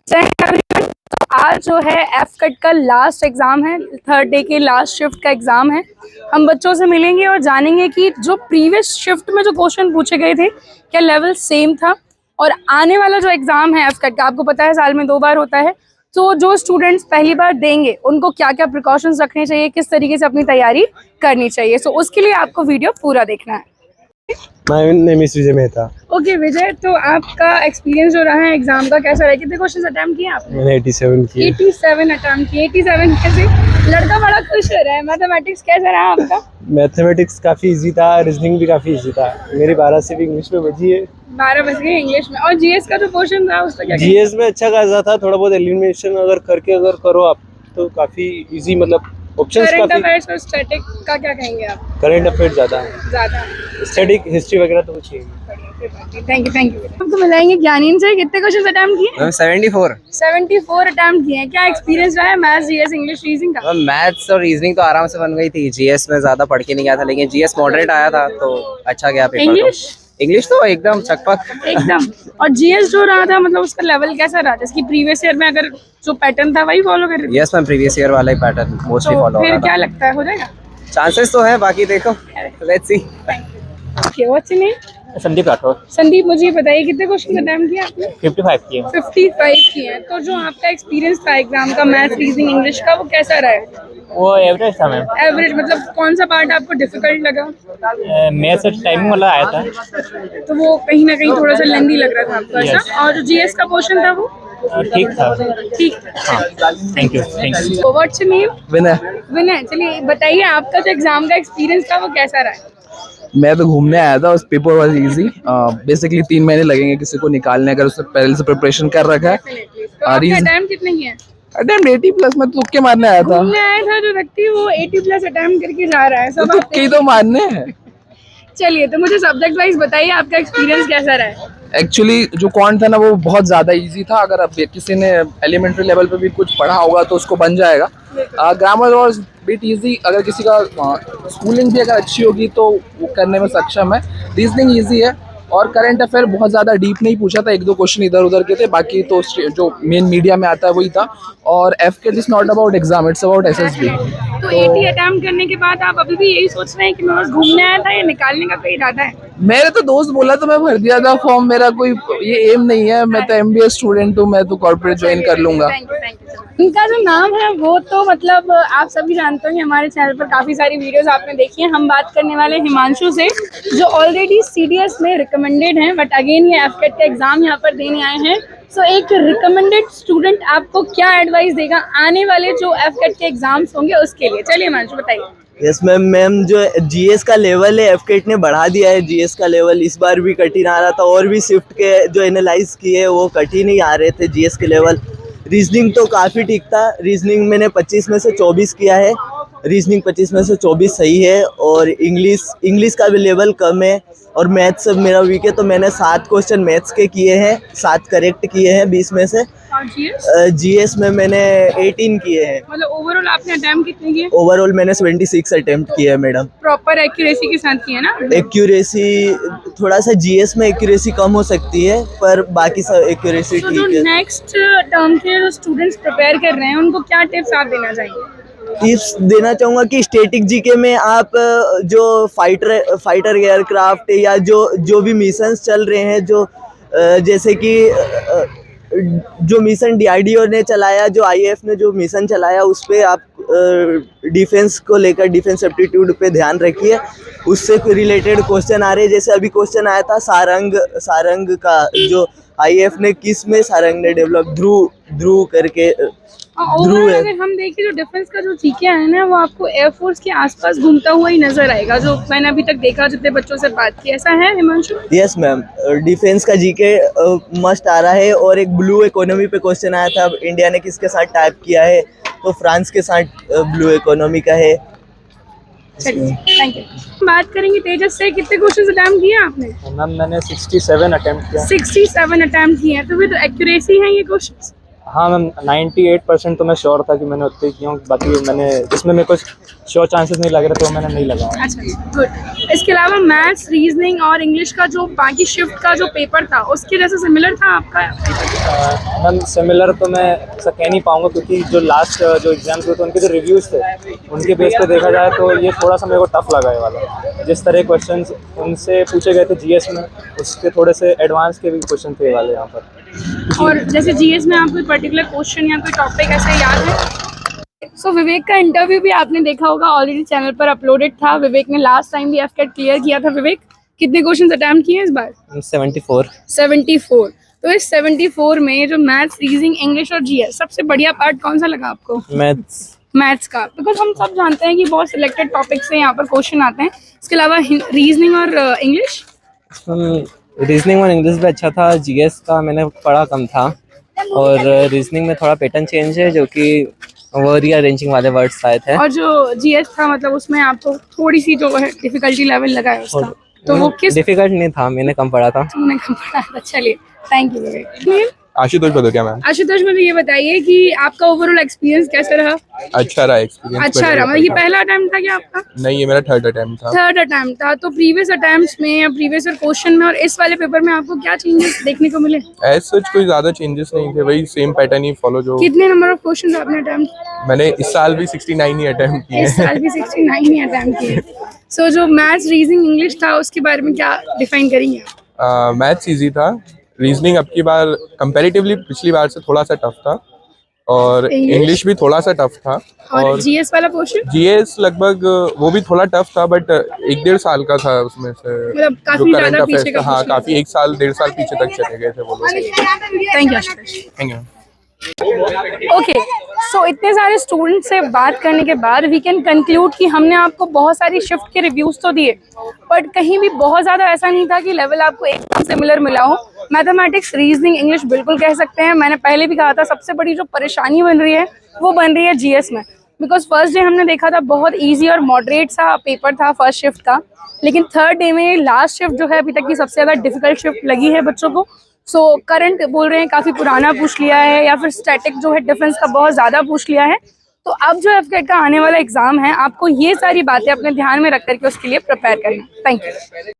तो आज जो है एफकेट का लास्ट एग्ज़ाम है, थर्ड डे के लास्ट शिफ्ट का एग्ज़ाम है। हम बच्चों से मिलेंगे और जानेंगे कि जो प्रीवियस शिफ्ट में जो क्वेश्चन पूछे गए थे क्या लेवल सेम था, और आने वाला जो एग्ज़ाम है एफकेट का, आपको पता है साल में 2 बार होता है, तो जो स्टूडेंट्स पहली बार देंगे उनको क्या क्या प्रिकॉशंस रखने चाहिए, किस तरीके से अपनी तैयारी करनी चाहिए। सो उसके लिए आपको वीडियो पूरा देखना है। My name is Vijay Mehta. Okay Vijay, तो आपका एक्सपीरियंस जो रहा है एग्जाम का कैसा रहा? कितने क्वेश्चंस अटेम्प्ट किए आपने? मैंने 87 किए। 87 अटेम्प्ट किए। 87 कैसे? लड़का बड़ा खुश हो रहा है। मैथमेटिक्स कैसा रहा आपका? मैथमेटिक्स काफ़ी इजी था, रीजनिंग भी काफ़ी इजी था। मेरी 12 से भी इंग्लिश में बची है। 12 बज गए इंग्लिश में। और जीएस का जो पोर्शन था उसका क्या? जीएस में अच्छा खासा था, थोड़ा बहुत एलिमिनेशन अगर करके अगर करो आप तो काफ़ी इजी, मतलब ऑप्शंस करंट काफ़ी। अफेयर्स और स्टैटिक का क्या कहेंगे आप? करंट अफेयर ज़्यादा, स्टैटिक हिस्ट्री वगैरह तो कुछ नहीं। Thank you. आपको मिलाएंगे ज्ञानीन से। कितने क्वेश्चन अटेम्प्ट किए? 74 अटेम्प्ट किए हैं। क्या एक्सपीरियंस रहा है मैथ्स, जीएस, इंग्लिश, रीजनिंग का? मैथ्स और रीजनिंग तो आराम से बन गई थी। जीएस में ज्यादा पढ़ के नहीं गया था, लेकिन जीएस मॉडरेट आया था तो अच्छा गया पेपर। इंग्लिश तो एकदम चकपक एकदम। और जीएस जो रहा था, मतलब उसका लेवल कैसा रहा? जैसे कि प्रीवियस ईयर में अगर जो पैटर्न था वही फॉलो कर रहे थे? यस मैम, प्रीवियस ईयर वाला ही पैटर्न मोस्टली फॉलो हो रहा फिर था। क्या लगता है हो जाएगा? चांसेस तो है, बाकी देखो, let's see. Okay, what's your name? Sandeep Rathore. Sandeep, मुझे बताइए कितने क्वेश्चन अटेम्प्ट किए आपने? 55 किए। 55 किए हैं। तो जो आपका एक्सपीरियंस था एग्जाम का मैथ्स, रीजनिंग, इंग्लिश का, वो कैसा रहा है? वो एवरेज था मैम। एवरेज मतलब कौन सा पार्ट आपको डिफिकल्ट लगा? मैथ्स टाइमिंग वाला आया था तो वो कहीं ना कहीं थोड़ा सा लेंदी लग रहा था आपको, ऐसा? और जो जीएस का पोर्शन था वो ठीक था। ठीक। Thank you. What's your name? Vinay. Vinay, चलिए बताइए आपका जो एग्जाम का एक्सपीरियंस था वो कैसा रहा? मैं तो घूमने आया था, उस पेपर वाज इजी। बेसिकली 3 महीने लगेंगे किसी को निकालने, अगर उसने पहले से प्रिपरेशन कर रखा है। तो आपके अटेम्प्ट कितने किए? अटेम्प्ट 80+ में तुक्के मारने आया था। घूमने आया था जो व्यक्ति, वो 80+ अटेम्प्ट करके जा रहा है। सब तुक्के ही तो मारने हैं। चलिए, तो मुझे सब्जेक्ट वाइज बताइए आपका एक्सपीरियंस कैसा रहा है? एक्चुअली जो क्वांट था ना वो बहुत ज़्यादा इजी था। अगर अब किसी ने एलिमेंट्री लेवल पे भी कुछ पढ़ा होगा तो उसको बन जाएगा। ग्रामर वाज बिट इजी, अगर किसी का स्कूलिंग भी अगर अच्छी होगी तो वो करने में सक्षम है। रीजनिंग इजी है, और करंट अफेयर बहुत ज़्यादा डीप नहीं पूछा था, 1-2 क्वेश्चन इधर उधर के थे, बाकी तो जो मेन मीडिया में आता है वही था। और AFCAT is not about exam, it's about SSB. तो 80 अटेम्प्ट करने के बाद आप अभी भी यही सोच रहे हैं कि मैं बस घूमने आया था, या निकालने का कोई इरादा है? मेरे तो दोस्त बोला तो मैं भर दिया था फॉर्म। मेरा कोई ये एम नहीं है, मैं तो एमबीए स्टूडेंट हूँ, मैं तो कॉर्पोरेट ज्वाइन कर लूंगा। Thank you. इनका जो नाम है वो तो मतलब आप सभी जानते हो कि हमारे चैनल पर काफ़ी सारी वीडियोस आपने देखी हैं। हम बात करने वाले हिमांशु से, जो ऑलरेडी सीडीएस में रिकमेंडेड हैं, बट अगेन ये एफकेट का एग्जाम यहाँ पर देने आए हैं। सो एक रिकमेंडेड स्टूडेंट आपको क्या एडवाइस देगा आने वाले जो एफकेट के एग्जाम्स होंगे उसके लिए? चलिए हिमांशु बताइए। यस मैम, जो जीएस का लेवल है एफकेट ने बढ़ा दिया है। जीएस का लेवल इस बार भी कठिन आ रहा था, और भी शिफ्ट के जो एनालाइज किए वो कठिन ही आ रहे थे जीएस के लेवल। रीजनिंग तो काफ़ी ठीक था। रीजनिंग मैंने 25 में से 24 किया है। रीजनिंग 25 में से 24 सही है। और इंग्लिश का भी लेवल कम है, और मैथ्स सब मेरा वीक है, तो मैंने 7 क्वेश्चन मैथ्स के किए हैं, 7 करेक्ट किए हैं 20 में से। जीएस में मैंने 18 किए हैं। मतलब ओवरऑल आपने अटेम्प्ट कितने किए? ओवरऑल मैंने 76 अटेम्प्ट किए हैं मैडम। प्रॉपर एक्यूरेसी के साथ किए ना? एक्यूरेसी थोड़ा सा जीएस में एक्यूरेसी कम हो सकती है, पर बाकी सब एक्यूरेसी तो ठीक जो है। नेक्स्ट टर्म के जो स्टूडेंट्स प्रिपेयर कर रहे हैं उनको क्या टिप्स आप देना चाहेंगे? टिप्स देना चाहूँगा कि स्टैटिक जीके में आप जो फाइटर एयरक्राफ्ट या जो भी मिशंस चल रहे हैं, जो जैसे कि जो मिशन डीआरडीओ ने चलाया, जो आईएएफ ने जो मिशन चलाया, उस पे आप डिफेंस को लेकर, डिफेंस एप्टीट्यूड पे ध्यान रखिए। उससे रिलेटेड क्वेश्चन आ रहे हैं। जैसे अभी क्वेश्चन आया था सारंग का, जो आईएएफ ने किस में सारंग ने डेवलप, ध्रुव करके ध्रुव है। अगर हम देखें जो डिफेंस का जो जीके है ना, वो आपको एयरफोर्स के आसपास घूमता हुआ ही नजर आएगा, जो मैंने अभी तक देखा, जितने बच्चों से बात की। ऐसा है हिमांशु? यस मैम, डिफेंस का जीके मस्ट आ रहा है। और एक ब्लू इकोनॉमी पे क्वेश्चन आया था, इंडिया ने किसके साथ टाइप किया है, तो फ्रांस के साथ ब्लू इकोनॉमी का है। Thank you. बात करेंगे तेजस से। कितने क्वेश्चन अटेम्प्ट किए आपने? मैम मैंने 67 अटेम्प्ट किया। 67 अटेम्प्ट किए हैं। तो फिर एक्यूरेसी है ये क्वेश्चन? हाँ मैम 98% तो मैं श्योर था कि मैंने उतने किया हूँ, बाकी मैंने जिसमें मेरे को श्योर चांसेस नहीं लग रहे तो मैंने नहीं लगाया। अच्छा गुड। इसके अलावा मैथ्स, रीजनिंग और इंग्लिश का जो बाकी शिफ्ट का जो पेपर था उसके जैसे सिमिलर था आपका? मैम सिमिलर तो मैं ऐसा कह नहीं पाऊँगा, क्योंकि जो लास्ट जो एग्जाम्स हुए थे उनके जो रिव्यूज़ थे उनके बेस पे देखा जाए तो ये थोड़ा सा मेरे को टफ लगा ये वाला। जिस तरह क्वेश्चंस उनसे पूछे गए थे जीएस में, उसके थोड़े से एडवांस के भी क्वेश्चन थे वाले यहाँ पर। और जैसे जीएस में आप कोई पर्टिकुलर क्वेश्चन या कोई टॉपिक ऐसे याद है? सो विवेक का इंटरव्यू भी आपने देखा होगा, ऑलरेडी चैनल पर अपलोडेड था। विवेक ने लास्ट टाइम भी एफकेट क्लियर किया था। विवेक कितने क्वेश्चन अटेम्प्ट किए इस बार? 74। तो इस 74 में जो मैथ्स, रीजनिंग, इंग्लिश और जीएस सबसे बढ़िया पार्ट कौन सा लगा आपको? मैथ्स का, बिकॉज हम सब जानते हैं कि बहुत सिलेक्टेड टॉपिक से यहाँ पर क्वेश्चन आते हैं। इसके अलावा रीजनिंग और इंग्लिश? रीजनिंग और इंग्लिश भी अच्छा था। जीएस का मैंने पढ़ा कम था, और रीजनिंग में थोड़ा पैटर्न चेंज है, जो कि वो रीअरेंजिंग वाले वर्ड्स आए थे। और जो जीएस था मतलब उसमें आपको थोड़ी सी जो है डिफिकल्टी लेवल लगा है उसका, तो वो किस? डिफिकल्ट नहीं था, मैंने कम पढ़ा था। तुमने कम पढ़ा था, चलिए thank you Vivek. Ashutosh Bhadauria ma'am. Ashutosh, मुझे ये बताइए कि आपका ओवरऑल एक्सपीरियंस कैसा रहा? अच्छा रहा एक्सपीरियंस। अच्छा रहा, मतलब ये पहला अटेम्प्ट था क्या आपका? नहीं, ये मेरा थर्ड अटेम्प्ट था। थर्ड अटेम्प्ट था। तो प्रीवियस अटेम्प्ट्स में या प्रीवियस क्वेश्चन में और इस वाले पेपर में आपको क्या चेंजेस देखने को मिले? एज सच कोई ज्यादा चेंजेस नहीं थे, वही सेम पैटर्न ही फॉलो जो। कितने नंबर ऑफ क्वेश्चन आपने अटेम्प्ट? मैंने इस साल भी 69 ही अटेम्प्ट किए। इस साल भी 69 ही अटेम्प्ट किए। सो जो मैथ्स, रीजनिंग, इंग्लिश था उसके बारे में क्या डिफाइन करेंगे आप? मैथ्स इजी था। रीजनिंग अब की बार कंपैरेटिवली पिछली बार से थोड़ा सा टफ था, और इंग्लिश भी थोड़ा सा टफ था। और जीएस वाला पोर्शन? जीएस लगभग वो भी थोड़ा टफ था, बट 1-1.5 साल का था उसमें से। मतलब काफी ज्यादा पीछे का। हाँ, काफी 1 साल 1.5 साल पीछे तक चले गए थे वो लोग। Thank you Ashutosh. Thank you. Okay, so इतने सारे स्टूडेंट से बात करने के बाद वी कैन कंक्लूड कि हमने आपको बहुत सारी शिफ्ट के रिव्यूज तो दिए, बट कहीं भी बहुत ज़्यादा ऐसा नहीं था कि लेवल आपको एकदम सिमिलर मिला हो। मैथमेटिक्स, रीजनिंग, इंग्लिश बिल्कुल कह सकते हैं। मैंने पहले भी कहा था सबसे बड़ी जो परेशानी बन रही है वो बन रही है जीएस में, बिकॉज फर्स्ट डे हमने देखा था बहुत ईजी और मॉडरेट सा पेपर था फर्स्ट शिफ्ट का, लेकिन थर्ड डे में लास्ट शिफ्ट जो है अभी तक की सबसे ज़्यादा डिफिकल्ट शिफ्ट लगी है बच्चों को। सो करंट बोल रहे हैं काफ़ी पुराना पूछ लिया है, या फिर स्टैटिक जो है डिफेंस का बहुत ज़्यादा पूछ लिया है। तो अब जो एफकेट का आने वाला एग्जाम है, आपको ये सारी बातें अपने ध्यान में रख करके उसके लिए प्रिपेयर करना। Thank you.